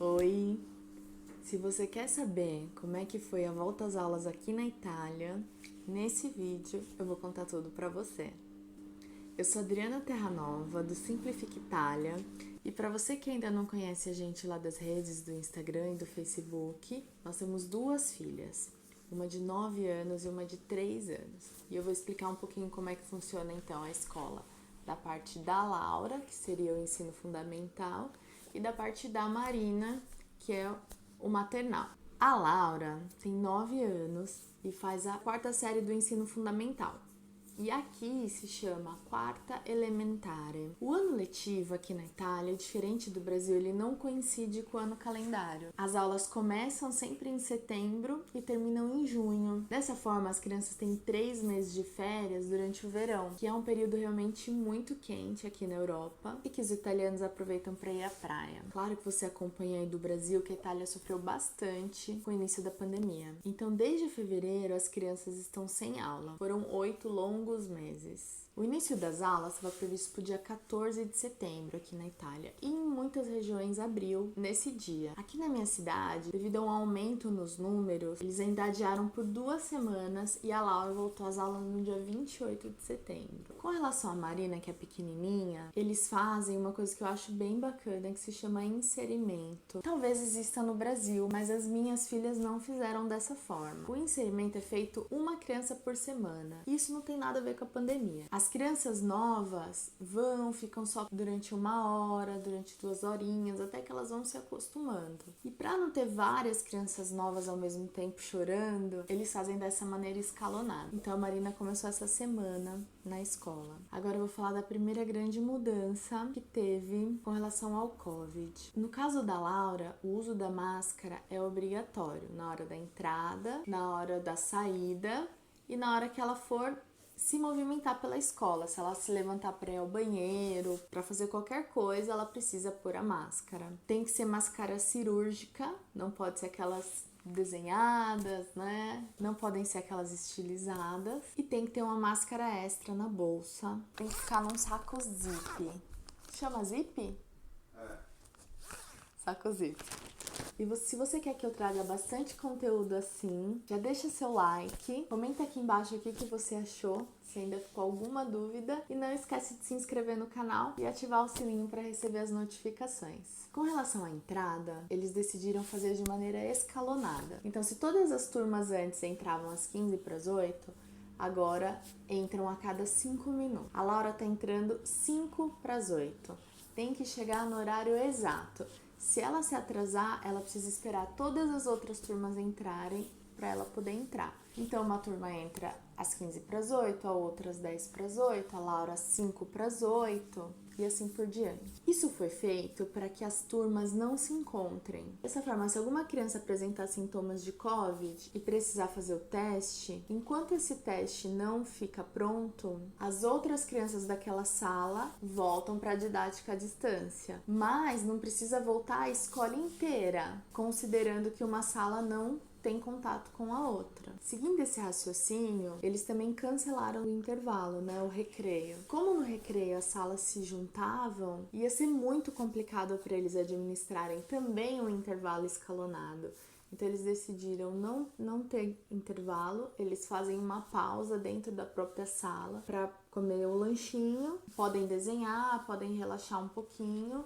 Oi! Se você quer saber como é que foi a volta às aulas aqui na Itália, nesse vídeo eu vou contar tudo pra você. Eu sou Adriana Terranova, do Simplifica Itália, e para você que ainda não conhece a gente lá das redes do Instagram e do Facebook, nós temos duas filhas, uma de 9 anos e uma de 3 anos. E eu vou explicar um pouquinho como é que funciona então a escola, da parte da Laura, que seria o ensino fundamental, e da parte da Marina, que é o maternal. A Laura tem 9 anos e faz a 4ª série do ensino fundamental. E aqui se chama quarta elementare. O ano letivo aqui na Itália, diferente do Brasil, ele não coincide com o ano calendário. As aulas começam sempre em setembro e terminam em junho. Dessa forma, as crianças têm 3 meses de férias durante o verão, que é um período realmente muito quente aqui na Europa e que os italianos aproveitam para ir à praia. Claro que você acompanha aí do Brasil que a Itália sofreu bastante com o início da pandemia. Então, desde fevereiro, as crianças estão sem aula. Foram 8 longos meses. O início das aulas estava previsto para o dia 14 de setembro aqui na Itália e em muitas regiões abriu nesse dia. Aqui na minha cidade, devido a um aumento nos números, eles ainda adiaram por 2 semanas e a Laura voltou às aulas no dia 28 de setembro. Com relação à Marina, que é pequenininha, eles fazem uma coisa que eu acho bem bacana, que se chama inserimento. Talvez exista no Brasil, mas as minhas filhas não fizeram dessa forma. O inserimento é feito uma criança por semana. Isso não tem nada a ver com a pandemia. As crianças novas ficam só durante 1 hora, durante 2 horinhas, até que elas vão se acostumando. E para não ter várias crianças novas ao mesmo tempo chorando, eles fazem dessa maneira escalonada. Então a Marina começou essa semana na escola. Agora eu vou falar da primeira grande mudança que teve com relação ao Covid. No caso da Laura, o uso da máscara é obrigatório na hora da entrada, na hora da saída e na hora que ela for se movimentar pela escola. Se ela se levantar para ir ao banheiro, para fazer qualquer coisa, ela precisa pôr a máscara. Tem que ser máscara cirúrgica, não pode ser aquelas desenhadas, né? Não podem ser aquelas estilizadas. E tem que ter uma máscara extra na bolsa. Tem que ficar num saco zip. Chama zip? É. Saco zip. E se você quer que eu traga bastante conteúdo assim, já deixa seu like, comenta aqui embaixo o que você achou, se ainda ficou alguma dúvida, e não esquece de se inscrever no canal e ativar o sininho para receber as notificações. Com relação à entrada, eles decidiram fazer de maneira escalonada. Então, se todas as turmas antes entravam às 15 para as 8, agora entram a cada 5 minutos. A Laura tá entrando 5 para as 8. Tem que chegar no horário exato. Se ela se atrasar, ela precisa esperar todas as outras turmas entrarem para ela poder entrar. Então, uma turma entra às 15 para as 8, a outra às 10 para as 8, a Laura às 5 para as 8 e assim por diante. Isso foi feito para que as turmas não se encontrem. Dessa forma, se alguma criança apresentar sintomas de Covid e precisar fazer o teste, enquanto esse teste não fica pronto, as outras crianças daquela sala voltam para a didática à distância. Mas não precisa voltar a escola inteira, considerando que uma sala não tem contato com a outra. Seguindo esse raciocínio, eles também cancelaram o intervalo, né, o recreio. Como no recreio as salas se juntavam, ia ser muito complicado para eles administrarem também um intervalo escalonado. Então eles decidiram não ter intervalo, eles fazem uma pausa dentro da própria sala para comer o lanchinho, podem desenhar, podem relaxar um pouquinho,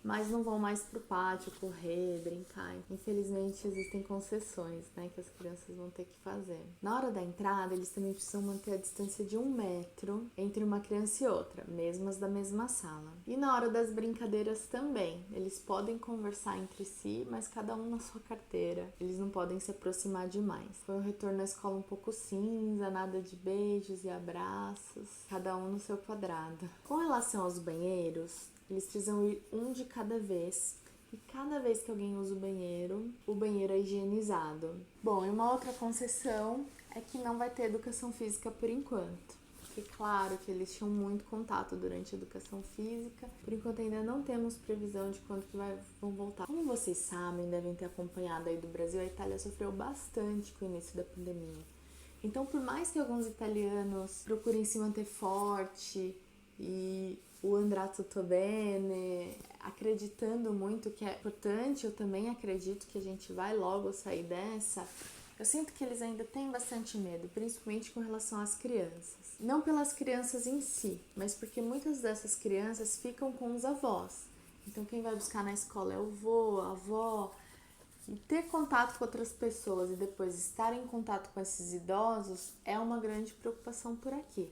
mas não vão mais pro pátio correr, brincar. Infelizmente existem concessões, né, que as crianças vão ter que fazer. Na hora da entrada, eles também precisam manter a distância de 1 metro entre uma criança e outra, mesmo as da mesma sala. E na hora das brincadeiras também, eles podem conversar entre si, mas cada um na sua carteira. Eles não podem se aproximar demais. Foi um retorno à escola um pouco cinza, nada de beijos e abraços, cada um no seu quadrado. Com relação aos banheiros, eles precisam ir um de cada vez. E cada vez que alguém usa o banheiro é higienizado. Bom, e uma outra concessão é que não vai ter educação física por enquanto. Porque claro que eles tinham muito contato durante a educação física. Por enquanto ainda não temos previsão de quando que vão voltar. Como vocês sabem, devem ter acompanhado aí do Brasil, a Itália sofreu bastante com o início da pandemia. Então, por mais que alguns italianos procurem se manter forte e o andrà tutto bene, acreditando muito que é importante, eu também acredito que a gente vai logo sair dessa. Eu sinto que eles ainda têm bastante medo, principalmente com relação às crianças. Não pelas crianças em si, mas porque muitas dessas crianças ficam com os avós. Então quem vai buscar na escola é o vô, a avó. E ter contato com outras pessoas e depois estar em contato com esses idosos é uma grande preocupação por aqui.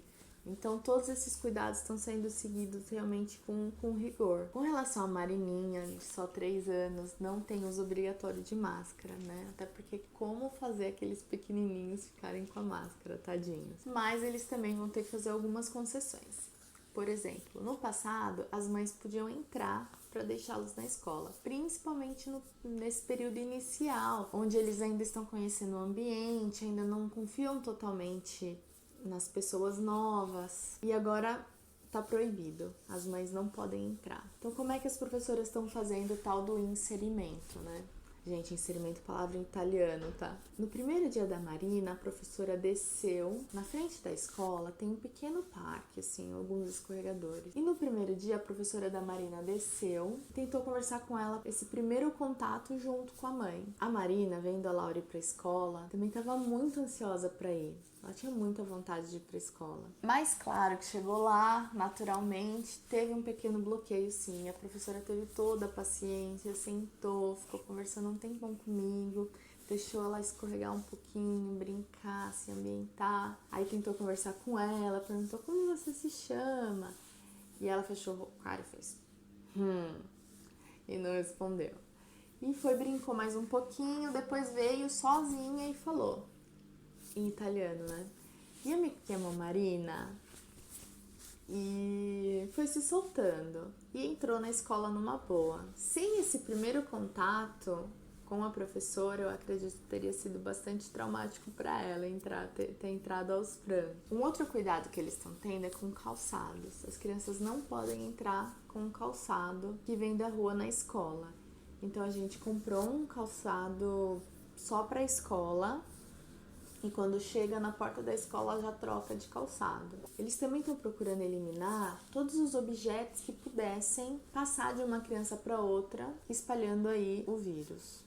Então todos esses cuidados estão sendo seguidos realmente com rigor. Com relação à Marininha, de só 3 anos, não tem uso obrigatório de máscara, né? Até porque como fazer aqueles pequenininhos ficarem com a máscara, tadinhos. Mas eles também vão ter que fazer algumas concessões. Por exemplo, no passado, as mães podiam entrar para deixá-los na escola, principalmente nesse período inicial, onde eles ainda estão conhecendo o ambiente, ainda não confiam totalmente nas pessoas novas. E agora tá proibido, as mães não podem entrar. Então como é que as professoras estão fazendo o tal do inserimento, né? Gente, inserimento é palavra em italiano, tá? No primeiro dia da Marina, a professora desceu. Na frente da escola tem um pequeno parque, assim, alguns escorregadores. E no primeiro dia, a professora da Marina desceu, tentou conversar com ela, esse primeiro contato junto com a mãe. A Marina, vendo a Laura ir pra escola, também estava muito ansiosa pra ir. Ela tinha muita vontade de ir pra escola. Mas claro que chegou lá, naturalmente, teve um pequeno bloqueio sim. A professora teve toda a paciência, sentou, ficou conversando um tempão comigo, deixou ela escorregar um pouquinho, brincar, se ambientar. Aí tentou conversar com ela, perguntou como você se chama. E ela fechou o cara e fez e não respondeu. E foi, brincou mais um pouquinho, depois veio sozinha e falou. Em italiano, né? Io mi chiamo Marina. E foi se soltando e entrou na escola numa boa. Sem esse primeiro contato com a professora, eu acredito que teria sido bastante traumático para ela ter entrado aos prantos. Um outro cuidado que eles estão tendo é com calçados. As crianças não podem entrar com um calçado que vem da rua na escola. Então a gente comprou um calçado só para a escola. E quando chega na porta da escola já troca de calçado. Eles também estão procurando eliminar todos os objetos que pudessem passar de uma criança para outra, espalhando aí o vírus.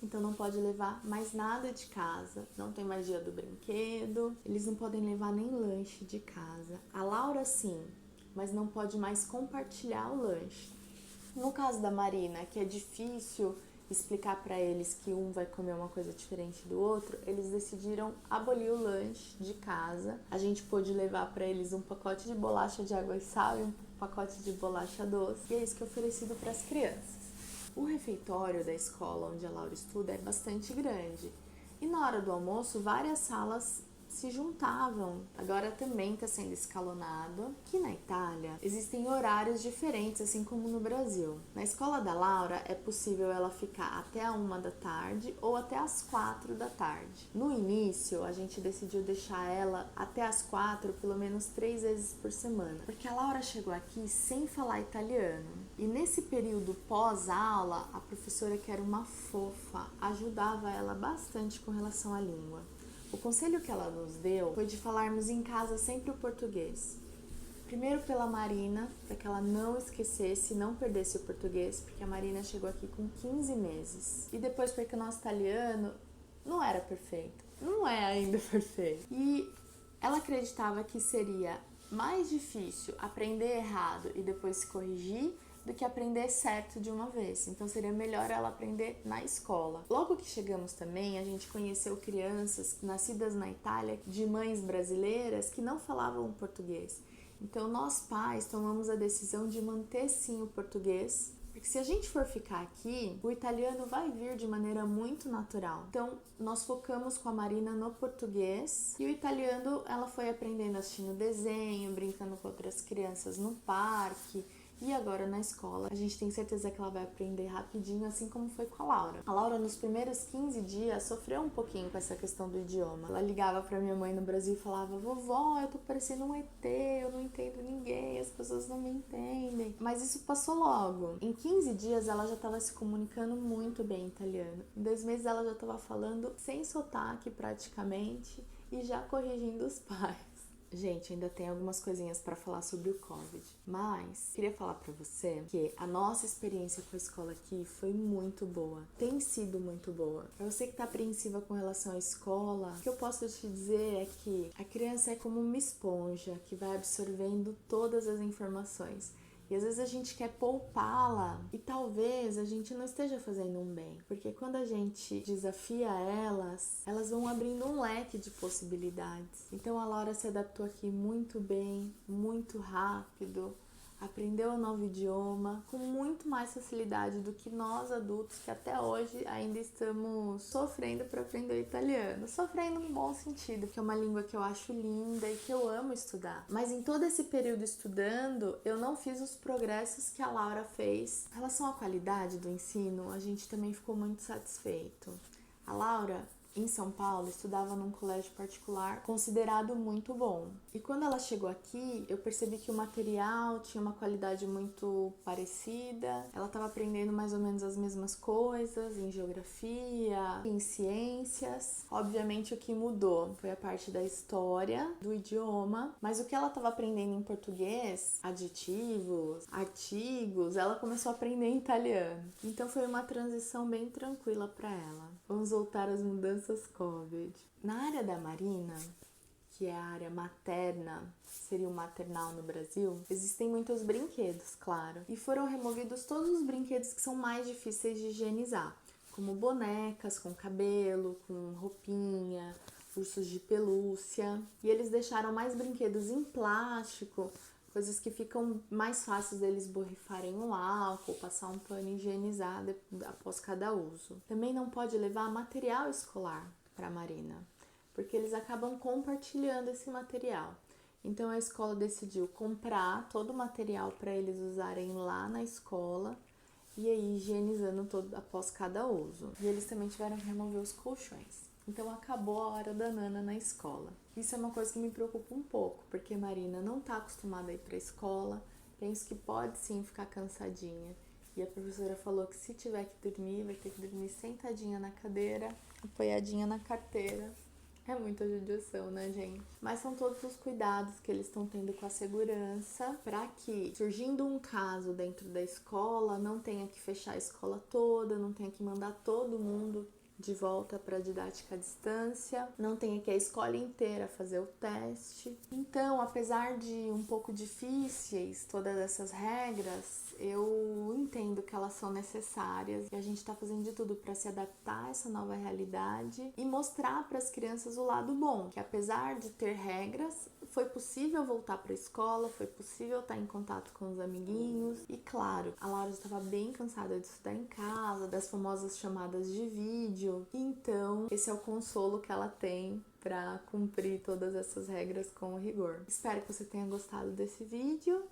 Então não pode levar mais nada de casa, não tem mais dia do brinquedo, eles não podem levar nem lanche de casa. A Laura sim, mas não pode mais compartilhar o lanche. No caso da Marina, que é difícil explicar para eles que um vai comer uma coisa diferente do outro, eles decidiram abolir o lanche de casa. A gente pôde levar para eles um pacote de bolacha de água e sal e um pacote de bolacha doce, e é isso que é oferecido para as crianças. O refeitório da escola onde a Laura estuda é bastante grande, e na hora do almoço várias salas se juntavam. Agora também está sendo escalonado. Aqui na Itália existem horários diferentes, assim como no Brasil. Na escola da Laura é possível ela ficar até a 1 da tarde ou até as 4 da tarde. No início a gente decidiu deixar ela até as 4 pelo menos 3 vezes por semana, porque a Laura chegou aqui sem falar italiano. E nesse período pós-aula, a professora, que era uma fofa, ajudava ela bastante com relação à língua. O conselho que ela nos deu foi de falarmos em casa sempre o português. Primeiro pela Marina, para que ela não esquecesse, não perdesse o português, porque a Marina chegou aqui com 15 meses. E depois porque o nosso italiano não era perfeito, não é ainda perfeito. E ela acreditava que seria mais difícil aprender errado e depois se corrigir do que aprender certo de uma vez. Então seria melhor ela aprender na escola. Logo que chegamos também, a gente conheceu crianças nascidas na Itália de mães brasileiras que não falavam português. Então nós pais tomamos a decisão de manter sim o português, porque se a gente for ficar aqui, o italiano vai vir de maneira muito natural. Então nós focamos com a Marina no português e o italiano ela foi aprendendo assistindo desenho, brincando com outras crianças no parque. E agora na escola, a gente tem certeza que ela vai aprender rapidinho, assim como foi com a Laura. A Laura, nos primeiros 15 dias, sofreu um pouquinho com essa questão do idioma. Ela ligava pra minha mãe no Brasil e falava: vovó, eu tô parecendo um ET, eu não entendo ninguém, as pessoas não me entendem. Mas isso passou logo. Em 15 dias, ela já tava se comunicando muito bem em italiano. Em 2 meses, ela já tava falando sem sotaque praticamente e já corrigindo os pais. Gente, ainda tem algumas coisinhas para falar sobre o Covid, mas queria falar para você que a nossa experiência com a escola aqui foi muito boa, tem sido muito boa. Para você que tá apreensiva com relação à escola, o que eu posso te dizer é que a criança é como uma esponja que vai absorvendo todas as informações. E às vezes a gente quer poupá-la e talvez a gente não esteja fazendo um bem. Porque quando a gente desafia elas, elas vão abrindo um leque de possibilidades. Então a Laura se adaptou aqui muito bem, muito rápido. Aprendeu um novo idioma com muito mais facilidade do que nós adultos que até hoje ainda estamos sofrendo para aprender o italiano. Sofrendo no bom sentido, que é uma língua que eu acho linda e que eu amo estudar. Mas em todo esse período estudando, eu não fiz os progressos que a Laura fez. Em relação à qualidade do ensino, a gente também ficou muito satisfeito. A Laura, em São Paulo, estudava num colégio particular considerado muito bom. E quando ela chegou aqui, eu percebi que o material tinha uma qualidade muito parecida. Ela estava aprendendo mais ou menos as mesmas coisas em geografia, em ciências. Obviamente o que mudou foi a parte da história, do idioma, mas o que ela estava aprendendo em português, adjetivos, artigos, ela começou a aprender em italiano. Então foi uma transição bem tranquila para ela. Vamos voltar às mudanças Covid. Na área da Marina, que é a área materna, seria o maternal no Brasil, existem muitos brinquedos, claro. E foram removidos todos os brinquedos que são mais difíceis de higienizar, como bonecas com cabelo, com roupinha, ursos de pelúcia. E eles deixaram mais brinquedos em plástico, coisas que ficam mais fáceis deles borrifarem um álcool, passar um pano e higienizar após cada uso. Também não pode levar material escolar para a Marina, porque eles acabam compartilhando esse material. Então a escola decidiu comprar todo o material para eles usarem lá na escola e aí higienizando todo após cada uso. E eles também tiveram que remover os colchões. Então acabou a hora da Nana na escola. Isso é uma coisa que me preocupa um pouco, porque Marina não está acostumada a ir para a escola. Penso que pode sim ficar cansadinha. E a professora falou que se tiver que dormir, vai ter que dormir sentadinha na cadeira, apoiadinha na carteira. É muita judiação, né, gente? Mas são todos os cuidados que eles estão tendo com a segurança para que, surgindo um caso dentro da escola, não tenha que fechar a escola toda, não tenha que mandar todo mundo de volta para a didática à distância, não tenha que a escola inteira fazer o teste. Então, apesar de um pouco difíceis todas essas regras, eu entendo que elas são necessárias e a gente está fazendo de tudo para se adaptar a essa nova realidade e mostrar para as crianças o lado bom, que apesar de ter regras, foi possível voltar para a escola, foi possível estar em contato com os amiguinhos e, claro, a Laura estava bem cansada de estudar em casa, das famosas chamadas de vídeo, então esse é o consolo que ela tem para cumprir todas essas regras com rigor. Espero que você tenha gostado desse vídeo